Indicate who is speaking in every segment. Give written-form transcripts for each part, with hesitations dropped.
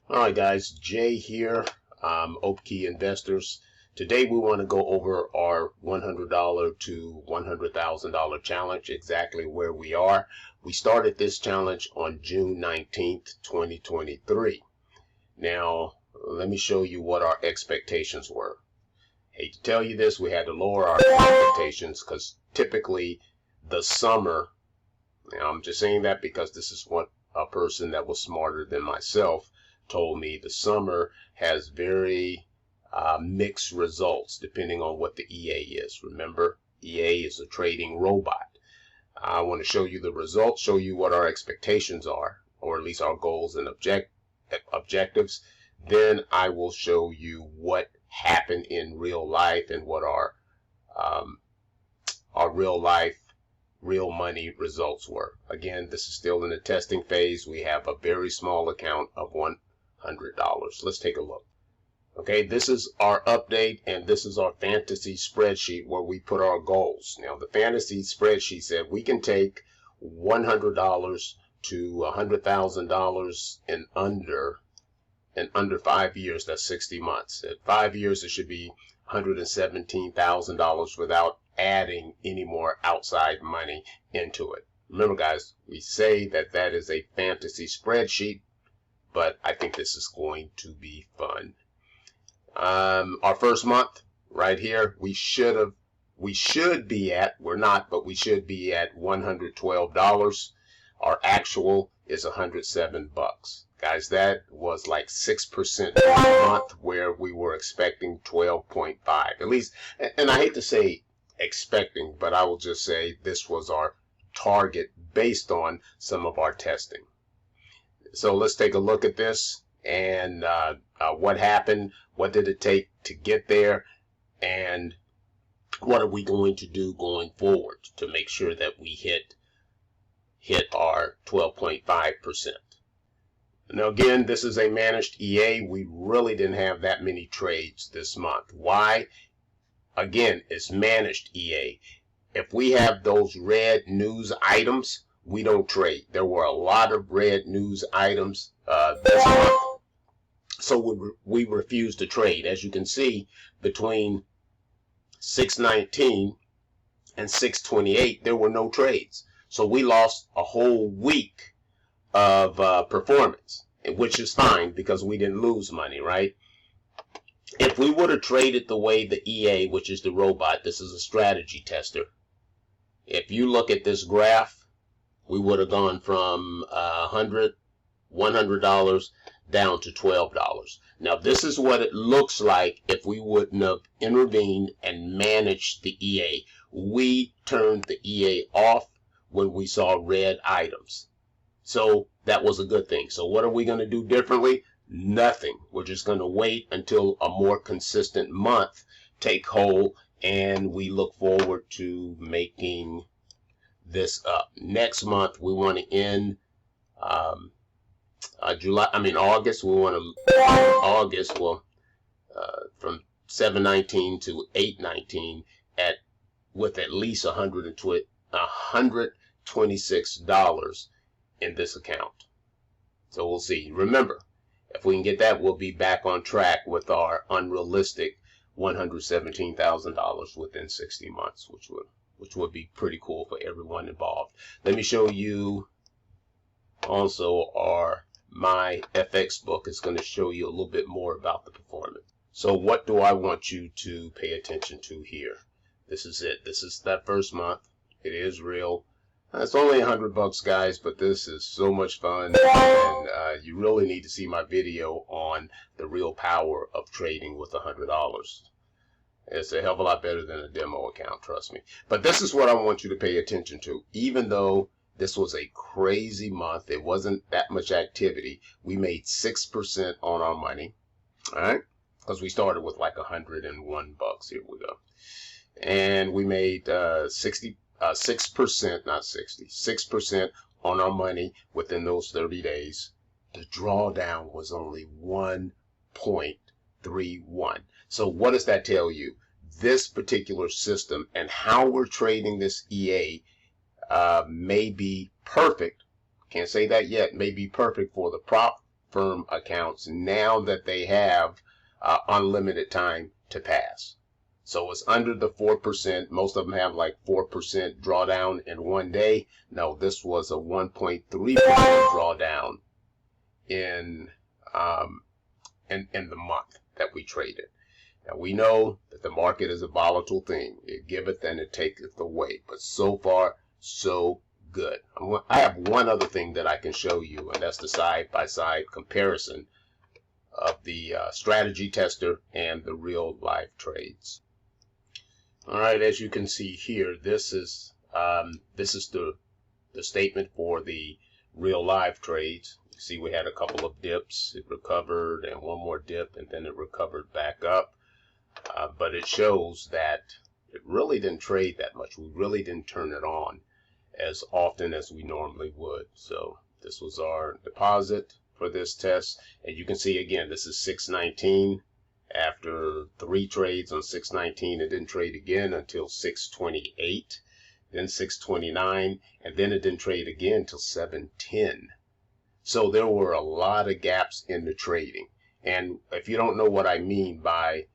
Speaker 1: All right, guys, Jay here, Oak-Key Investors. Today we want to go over our $100 to $100,000 challenge, exactly where we are. We started this challenge on June 19th, 2023. Now, let me show you what our expectations were. Hate to tell you this, we had to lower our expectations because typically the summer, now I'm just saying that because this is what a person that was smarter than myself told me, the summer has very mixed results depending on what the EA is. Remember, EA is a trading robot. I want to show you the results, show you what our expectations are, or at least our goals and objectives. Then I will show you what happened in real life and what our real life, real money results were. Again, this is still in the testing phase. We have a very small account of $100. Let's take a look. Okay, this is our update, and this is our fantasy spreadsheet where we put our goals. Now, the fantasy spreadsheet said we can take $100 to $100,000 in under 5 years. That's 60 months. At 5 years, it should be $117,000 without adding any more outside money into it. Remember, guys, we say that that is a fantasy spreadsheet, but I think this is going to be fun. Our first month right here, we should be at, we're not, but we should be at $112. Our actual is $107. Guys, that was like 6% a month where we were expecting 12.5. At least, and I hate to say expecting, but I will just say this was our target based on some of our testing. So let's take a look at this and what happened, what did it take to get there, and what are we going to do going forward to make sure that we hit our 12.5%. Now again, this is a managed EA. We really didn't have that many trades this month. Why? Again, it's managed EA. If we have those red news items, we don't trade. There were a lot of red news items this month, so we refused to trade. As you can see, between 6/19 and 6/28, there were no trades. So we lost a whole week of performance, which is fine because we didn't lose money, right? If we would have traded the way the EA, which is the robot, this is a strategy tester. If you look at this graph, we would have gone from $100 down to $12. Now, this is what it looks like if we wouldn't have intervened and managed the EA. We turned the EA off when we saw red items. So that was a good thing. So what are we going to do differently? Nothing. We're just going to wait until a more consistent month take hold, and we look forward to making this up. Next month, we want to end August. We want to August, well, from 7/19 to 8/19 with at least $126 in this account. So we'll see. Remember, if we can get that, we'll be back on track with our unrealistic $117,000 within 60 months, which would be pretty cool for everyone involved. Let me show you also our MyFxBook. Is going to show you a little bit more about the performance. So what do I want you to pay attention to here? This is it. This is that first month. It is real. It's only $100, guys, but this is so much fun, and you really need to see my video on the real power of trading with $100. It's a hell of a lot better than a demo account, trust me. But this is what I want you to pay attention to. Even though this was a crazy month, it wasn't that much activity, we made 6% on our money, all right? Because we started with like $101. Here we go. And we made 6%, not 60, 6% on our money within those 30 days. The drawdown was only 1.31. So what does that tell you? This particular system and how we're trading this EA may be perfect. Can't say that yet. May be perfect for the prop firm accounts now that they have unlimited time to pass. So it's under the 4%. Most of them have like 4% drawdown in one day. No, this was a 1.3% drawdown in the month that we traded. Now we know that the market is a volatile thing. It giveth and it taketh away. But so far, so good. I have one other thing that I can show you, and that's the side-by-side comparison of the strategy tester and the real live trades. All right, as you can see here, this is the statement for the real live trades. You see we had a couple of dips, it recovered, and one more dip, and then it recovered back up. But it shows that it really didn't trade that much. We really didn't turn it on as often as we normally would. So this was our deposit for this test. And you can see again, this is 619. After 3 trades on 619, it didn't trade again until 628, then 629, and then it didn't trade again until 710. So there were a lot of gaps in the trading. And if you don't know what I mean by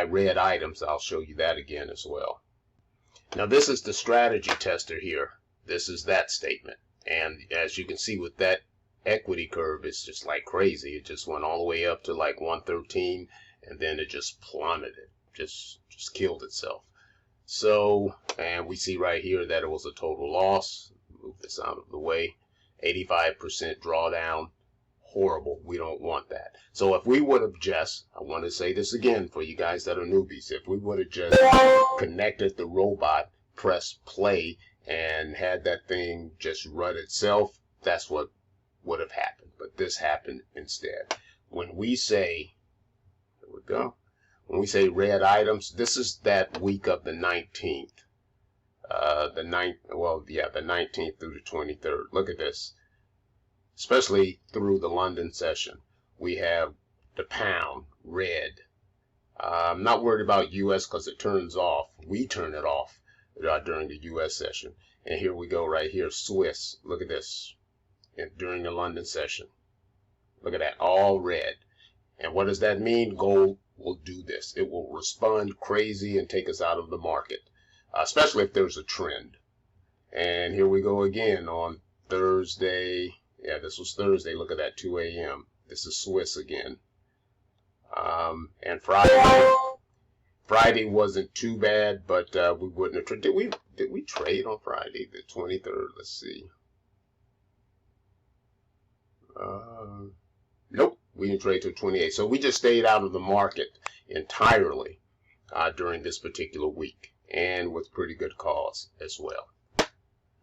Speaker 1: red items, I'll show you that again as well. Now this is the strategy tester here. This is that statement. And as you can see with that equity curve, it's just like crazy. It just went all the way up to like 113, and then it just plummeted, just killed itself. So, and we see right here that it was a total loss. Move this out of the way. 85% drawdown. Horrible. We don't want that. So if we would have just, I want to say this again for you guys that are newbies, if we would have just connected the robot, pressed play, and had that thing just run itself, that's what would have happened. But this happened instead. When we say, here we go, when we say red items, this is that week of the 19th. The 19th through the 23rd. Look at this. Especially through the London session. We have the pound, red. I'm not worried about US because it turns off. We turn it off during the US session. And here we go right here, Swiss. Look at this. And during the London session. Look at that, all red. And what does that mean? Gold will do this. It will respond crazy and take us out of the market, especially if there's a trend. And here we go again on Thursday. Yeah, this was Thursday. Look at that, 2 a.m. This is Swiss again. And Friday wasn't too bad, but we wouldn't have traded. Did we trade on Friday, the 23rd? Let's see. Nope, we didn't trade till 28. So we just stayed out of the market entirely during this particular week, and with pretty good cause as well.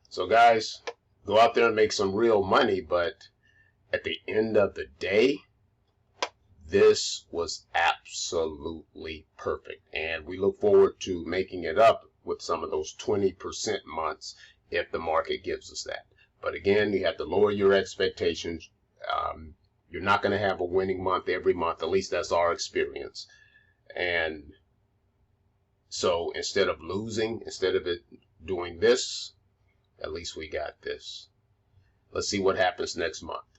Speaker 1: So guys, go out there and make some real money, but at the end of the day, this was absolutely perfect. And we look forward to making it up with some of those 20% months if the market gives us that. But again, you have to lower your expectations. You're not going to have a winning month every month. At least that's our experience. And so instead of losing, instead of it doing this, at least we got this. Let's see what happens next month.